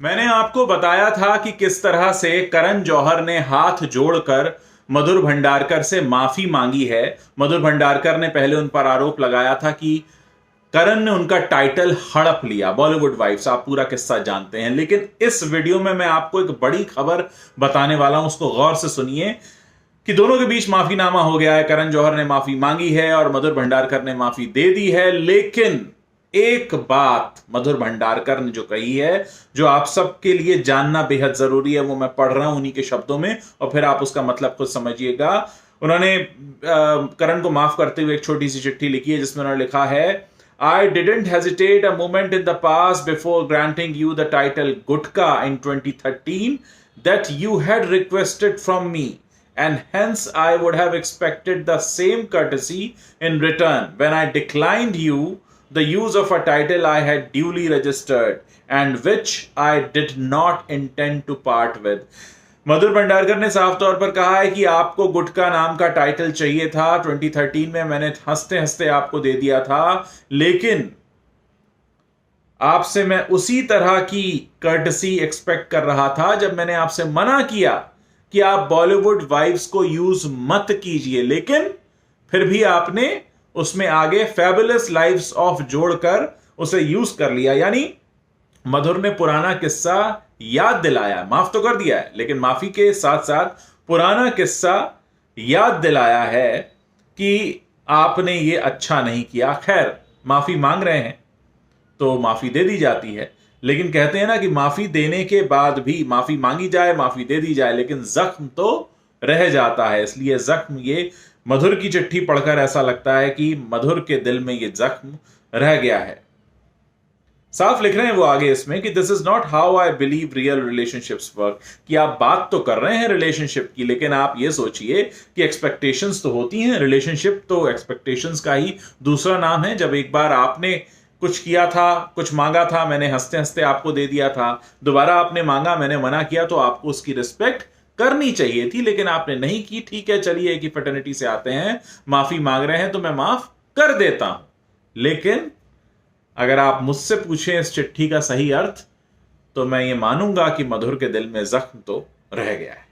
मैंने आपको बताया था कि किस तरह से करण जौहर ने हाथ जोड़कर मधुर भंडारकर से माफी मांगी है। मधुर भंडारकर ने पहले उन पर आरोप लगाया था कि करण ने उनका टाइटल हड़प लिया, बॉलीवुड वाइफ्स। आप पूरा किस्सा जानते हैं, लेकिन इस वीडियो में मैं आपको एक बड़ी खबर बताने वाला हूं, उसको गौर से सुनिए कि दोनों के बीच माफीनामा हो गया है। करण जौहर ने माफी मांगी है और मधुर भंडारकर ने माफी दे दी है। लेकिन एक बात मधुर भंडारकर ने जो कही है, जो आप सबके लिए जानना बेहद जरूरी है, वो मैं पढ़ रहा हूं उन्हीं के शब्दों में और फिर आप उसका मतलब खुद समझिएगा। उन्होंने करण को माफ करते हुए एक छोटी सी चिट्ठी लिखी है जिसमें उन्होंने लिखा है, I didn't hesitate a moment in the past before granting you the title Gutka in 2013 that you had requested from me, and hence I would have expected the same courtesy in return when I declined you the use of a title I had duly registered and which I did not intend to part with. मधुर भंडारकर ने साफ तौर पर कहा है कि आपको गुटका नाम का टाइटल चाहिए था 2013 में, मैंने हंसते हंसते आपको दे दिया था, लेकिन आपसे मैं उसी तरह की कर्टसी एक्सपेक्ट कर रहा था जब मैंने आपसे मना किया कि आप बॉलीवुड वाइफ्स को यूज मत कीजिए, लेकिन फिर भी आपने उसमें आगे फैबुलस लाइव्स ऑफ जोड़कर उसे यूज कर लिया। यानी मधुर ने पुराना किस्सा याद दिलाया, माफ तो कर दिया है, लेकिन माफी के साथ साथ पुराना किस्सा याद दिलाया है कि आपने ये अच्छा नहीं किया। खैर, माफी मांग रहे हैं तो माफी दे दी जाती है, लेकिन कहते हैं ना कि माफी देने के बाद भी, माफी मांगी जाए, माफी दे दी जाए, लेकिन जख्म तो रह जाता है। इसलिए जख्म, ये मधुर की चिट्ठी पढ़कर ऐसा लगता है कि मधुर के दिल में ये जख्म रह गया है। साफ लिख रहे हैं वो आगे इसमें कि this is not how I believe real relationships work, कि आप बात तो कर रहे हैं रिलेशनशिप की, लेकिन आप ये सोचिए कि एक्सपेक्टेशंस तो होती हैं। रिलेशनशिप तो एक्सपेक्टेशंस का ही दूसरा नाम है। जब एक बार आपने कुछ किया था, कुछ मांगा था, मैंने हंसते हंसते आपको दे दिया था, दोबारा आपने मांगा, मैंने मना किया, तो आपको उसकी रिस्पेक्ट करनी चाहिए थी, लेकिन आपने नहीं की। ठीक है, चलिए एक ही फैटर्निटी से आते हैं, माफी मांग रहे हैं तो मैं माफ कर देता हूं, लेकिन अगर आप मुझसे पूछें इस चिट्ठी का सही अर्थ, तो मैं ये मानूंगा कि मधुर के दिल में जख्म तो रह गया है।